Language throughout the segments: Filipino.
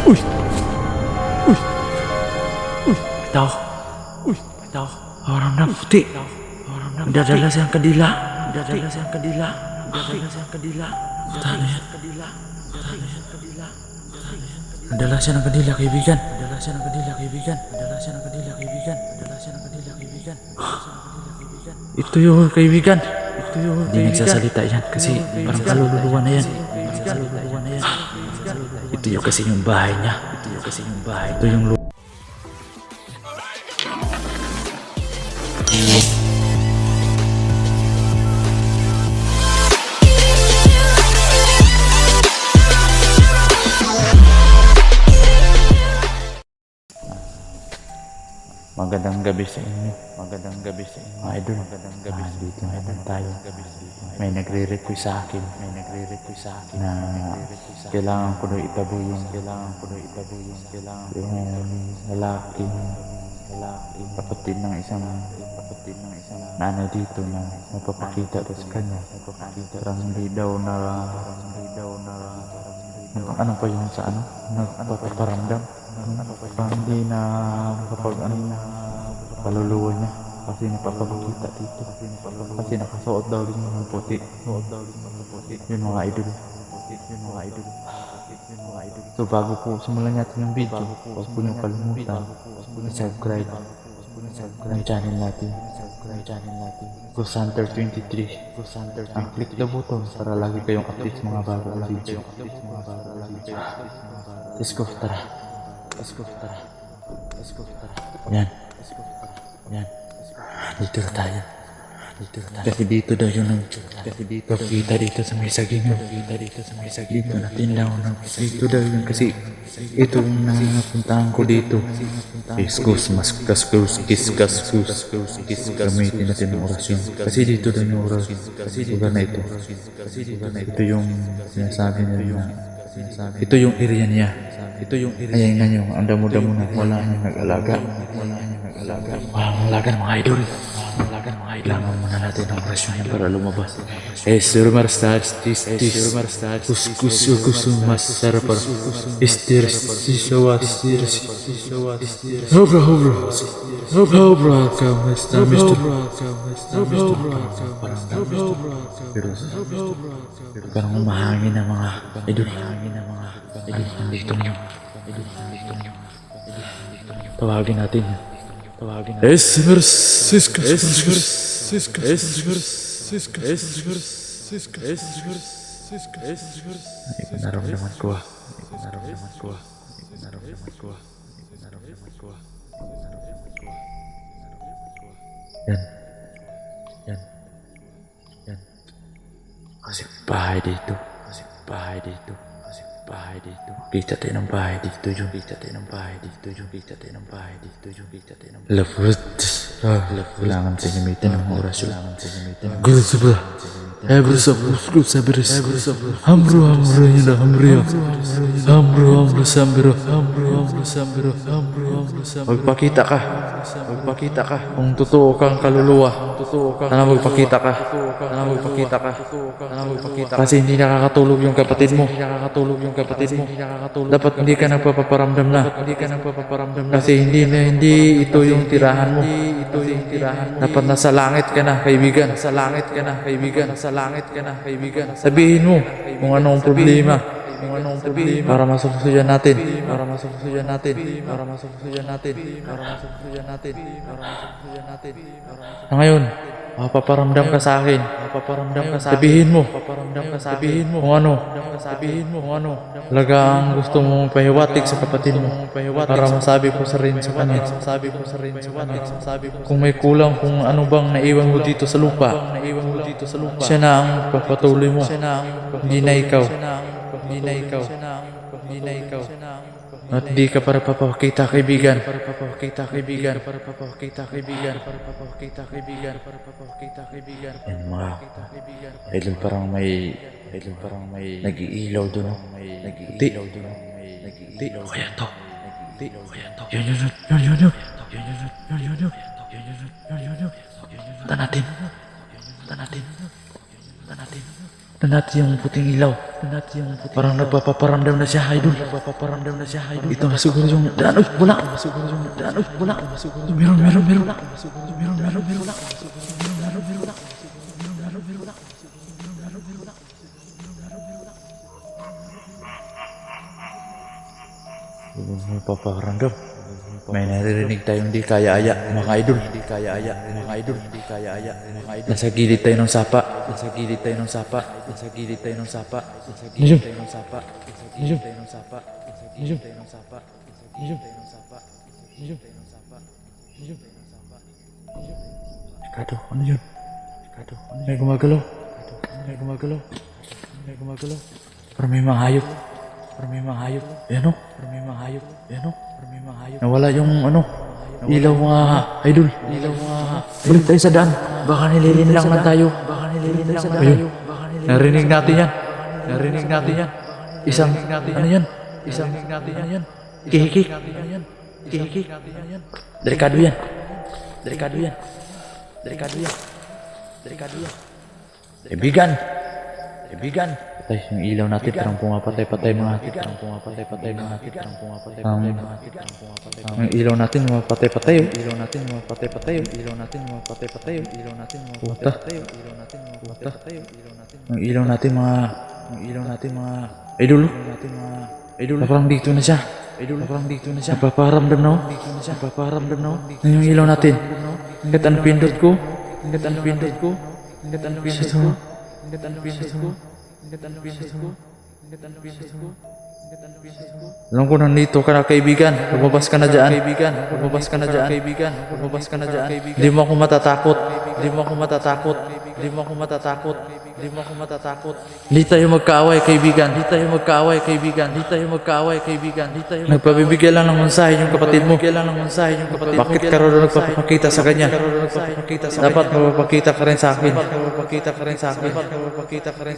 Uy! Uy! Uy! Ito. Ito. Orang na puti. Dadala siyang kadila. Dadala siyang kadila. Dadala siyang kadila. Talo yan. Nadala siya ng kadila, kaibigan. Nadala siya ng kadila, kaibigan. Nadala siya ng kadila, kaibigan. Nadala siya ng kadila, kaibigan. Ito yung kaibigan. Ito yung kaibigan. Hindi nagsasalita yan kasi parang kaluluwa na yan. Parang kaluluwa na yan. Ito yung kasi yung bahay niya. Ito yung kasi yung bahay. Ito yung lupa. Magandang gabi sa inyo. Magandang gabi sa inyo. Mga idol. Magandang gabi. Dito naman tayo. May nagre-request sa akin. May nagre-request sa akin na kailangan ko na itabo yung lalaking kapatid ng isang nanay dito na napapakita to sa kanya. Parang hindi daw na ano pa yung sa ano? Nagpaparamdam. Parang hindi na kapag ano na kaluluwa niya kasi napapakita dito kasi nakasuot daw din yung puti. Yun mga idol. So bago po simulan natin yung video, huwag po niyong kalimutan i-subscribe ng channel natin. Ghost Hunter 23 and click the button para lagi kayong update sa mga bagong video. Let's go, tara. Yan. Dito na tayo. Kasi dito daw yung kita dito sa may saging. Dito natin daw. Dito daw yung kasi ito yung napuntahan ko dito. Kiskus. Gamitin natin ng orasyon. Kasi dito daw yung orasyon. Lugar na ito. Ito yung sinasabi nila na ito yung area niya. Ayan nga yung ang damo-damo na wala nang nag-alaga. Walang alaga ng mga idol. Kailangan muna natin ang orasyon yan para lumabas. Surumar stars, kuskus masarap para istir sisawa Hobra kamusta Mr. Parang umahangin na mga idol. Nandito niyo. Tawagin natin. Naramdaman ko. Yan. Kasi bahay dito. Kita tayo ng bahay dito yung. Lafut. Kailangan sinimitin ng orasyon. Gusto ba? Ebros sabris. Hamro sambiro. Magpakita ka. Kung totoo kang kaluluwa. Sana magpakita ka. Kasi hindi nakakatulog yung kapatid mo. Dapat hindi ka nagpaparamdam na. Kasi hindi ito yung tirahan mo. Dapat nasa langit ka na, kaibigan. Sabihin mo kung anong problema. Para masolusyonan natin. Ngayon, paparamdam ka sa akin. Sabihin mo kung ano. Talagang gusto mong pahiwatig sa kapatid mo para masabi ko sa rin sa kanya. Kung may kulang, kung ano bang naiwan mo dito sa lupa, siya na ang papatuloy mo. Hindi na ikaw. At di ka para papakita kaibigan. Yan mga idol, parang may nag-iilaw doon. Di. Kaya to. Yun. Punta natin. na natin yung puting ilaw. Parang nagpaparamdam na siya, idol. Ito na siguro yung daan. Uy, wala. Meron. Paparamdam. May naririnig tayong di kaya-aya, mga idol. Nasa gilid tayo ng sapa. Kado, ano yun? May gumagalaw. Parang may mga hayop. Yan o. Nawala yung ilaw mga idol. Balik tayo sa daan. Baka nililin lang tayo. Ayun. Narinig natin yan. Isang, ano yan? Kihikik. Delikado yan. Kaibigan. Patay yung ilaw natin. Parang pumapatay mga ang ilaw natin mapatay-patay. Puta. Ang ilaw natin mga idol. Parang dito na siya. Napaparamdam na ako. Yung ilaw natin. Hanggat ang pindot ko. Alam ko nandito ka na, kaibigan. Lumabas ka na dyan. Hindi mo ako matatakot. Hindi tayo magkaaway, kaibigan. Nagpabibigyan lang ng mensahe yung kapatid mo. Bakit ka rin nagpapakita sa kanya? Dapat mapapakita ka rin sa akin.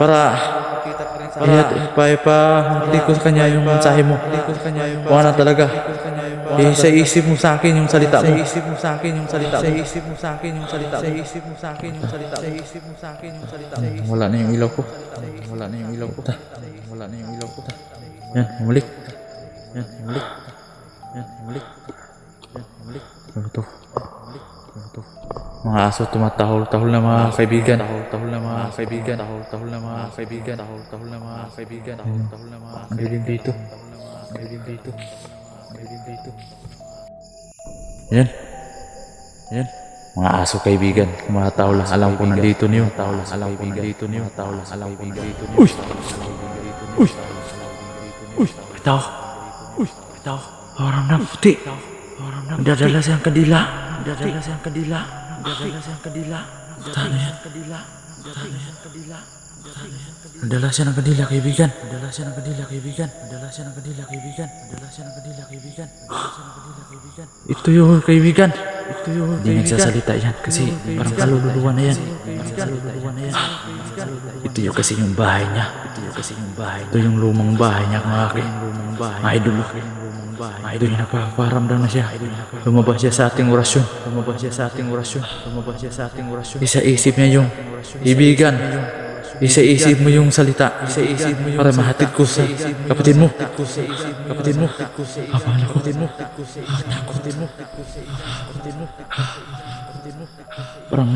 Para ipahanti ko sa kanya yung mensahe mo. Kung ano talaga. Sa isip mo sa akin yung salita mo. Wala na yung ilaw ko. Yan, bumalik. Ano to? Mga aso tumatahol-tahol na mga kaibigan. Ang dilim dito. Yan. Mga aso kaibigan, tumatahol. Alam ko nandito niyo. Uy! Bitaw. Parang naputi. Dadala siyang kadila. Tano yan? Nadala siya ng kadila, kaibigan. Ito yung kaibigan. Hindi nagsasalita yan kasi parang kaluluwa na yan. Ito yung kasi yung bahay niya. Ito yung lumang bahay niya, mga idol. Ito yung nagpaparamdam na siya. Lumabas siya sa ating orasyon. Isa isip niya yung ibigan. Isa isip mo yung salita. Para mahatid ko sa kapatid mo. Parang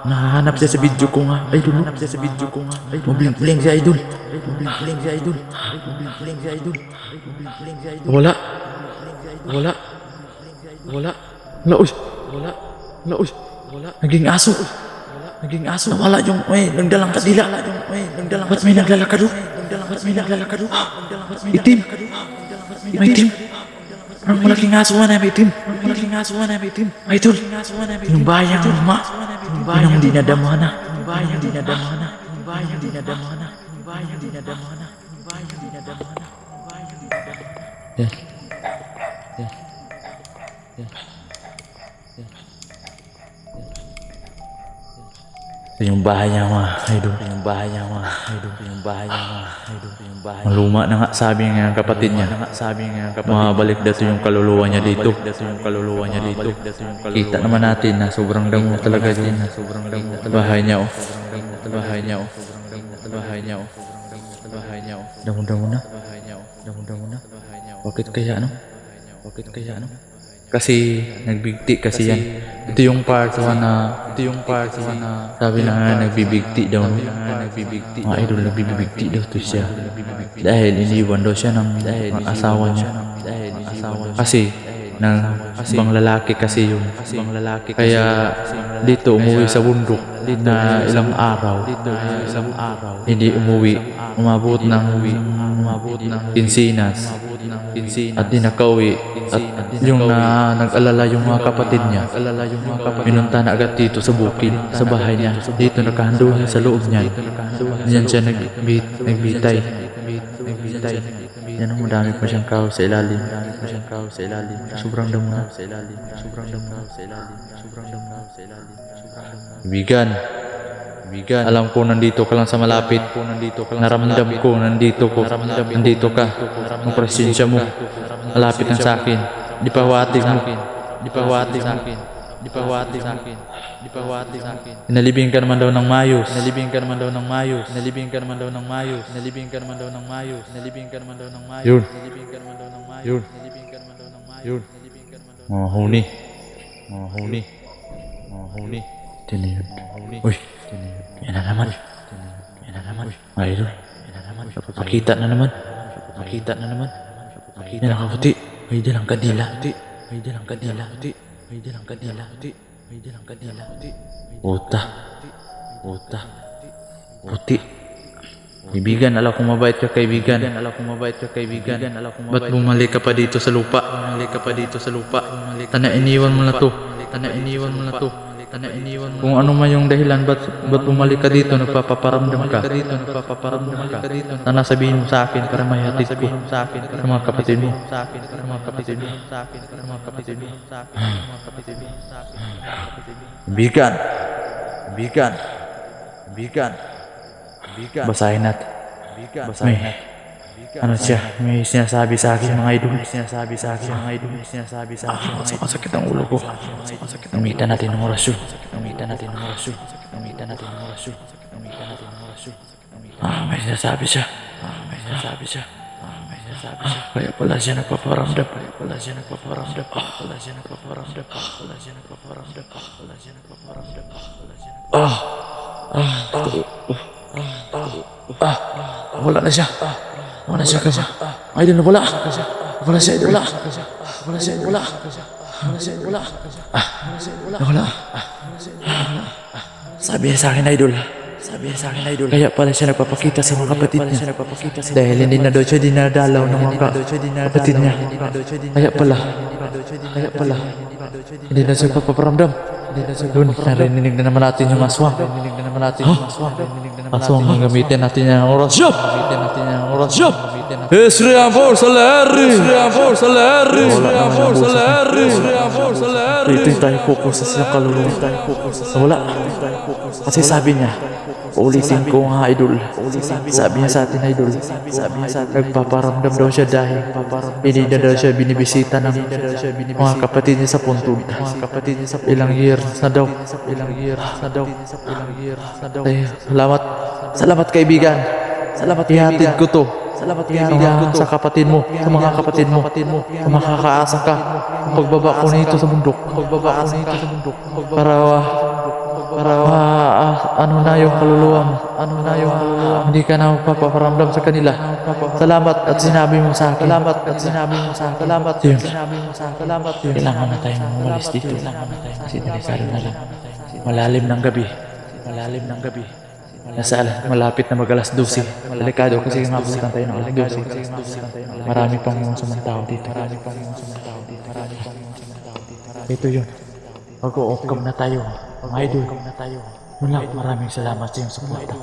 nahanap siya sa video ko nga. Idol. Mabling siya, idol. Wala. Naging aso. Nawala yung nagdalang kadila. Ba't may naglalakad? Itim. May itim. Parang malaking aso na may itim. Idol. Yung bahay ang luma. Yung hindi nadamahan na. Yan. Ito yung bahay niya, mga idol. Maluma na nga, sabi nga ng kapatid niya. Mabalik dato yung kaluluwa niya dito. Kita naman natin na sobrang damo talaga din. Bahay niya, oh. bahay niya oh. Damo-damo na. Bakit kaya no? Kasi nagbigti kasi yan. Ito yung part 1 na sabi na nga nagbibigti daw no. Mga idol nagbibigti daw to siya. Dahil iniwan daw siya ng asawa niya. Kasi ng ibang lalaki kasi yun. Kaya dito umuwi sa bundok na ilang araw. Hindi umuwi. Umabot ng Kinsinas. At di nakauwi. At yung nag-alala yung mga kapatid niya. Pinunta na agad dito sa bukid, sa bahay niya. Dito nakahando niya sa loob niya. Diyan siya nagbitay. Yan ang madami pa siyang kahoy sa ilalim. Sobrang damo na. Bigan. Alam ko nandito ka lang sa malapit. Naramdam ko nandito ka. Ang presensya mo. Malapit lang sa akin. Di pa huwatig mo. Inalibing ka naman daw ng mayos. Yun. Mga huni. Yan yun. Uy. Yan na naman. Mga idol. Makita na naman. Yan ang kaputi. May dalang kadila. Uta. Puti. Kaibigan, alam kong mabait ka kaibigan. Ba't bumalik ka pa dito sa lupa? Tana iniwan mo na to. Kung ano man yung dahilan, ba't bumalik ka dito? Nagpaparamdam ka. Tana sabihin mo sa akin para mahihatid ko sa mga kapatid mo. Bigan. Basahin natin. Ano siya? May sinasabi sa akin mga idol. Masakit ang ulo ko. Gamitan natin ng orasyon. May sinasabi siya. Kaya pala siya nagpaparamdam. Wala na siya. Idol na wala. Wala siya. Sabi niya sa akin, idol. Kaya pala siya nagpapakita sa mga kapatid niya. Dahil hindi na daw siya dinadalaw ng mga kapatid niya. Kaya pala. Hindi na siya paparamdam. Doon, narinig na naman natin yung aswang. Aswang ang gamitin natin yung orasyon. Isriambor Saleri. Dito tayo focus sa kaluluwa. Wala. Kasi sabi niya, ulitin ko nga idol. Sabi niya sa atin idol. Nagpaparamdam daw siya dahil hindi na daw siya binibisita ng mga kapatid niya sa puntod. Ilang years na daw. Salamat kaibigan. Ihatid ko to. Sa kapatid mo, sa mga kapatid mo, makakaasa ka. Pagbaba ko nito sa bundok. Para ano na yung kaluluwa mo. Hindi ka na magpaparamdam sa kanila. Salamat at sinabi mo sa akin. Kailangan na tayong umalis dito. Kasi delikado na lang. Malalim ng gabi. Malapit na mag-alas 12. Delikado kasi mabutan tayo ng alas 12. Marami pang mga sumantao dito. Ito yun. Mag-o-off-cam na tayo. Mga idol. Maraming salamat sa iyong suporta.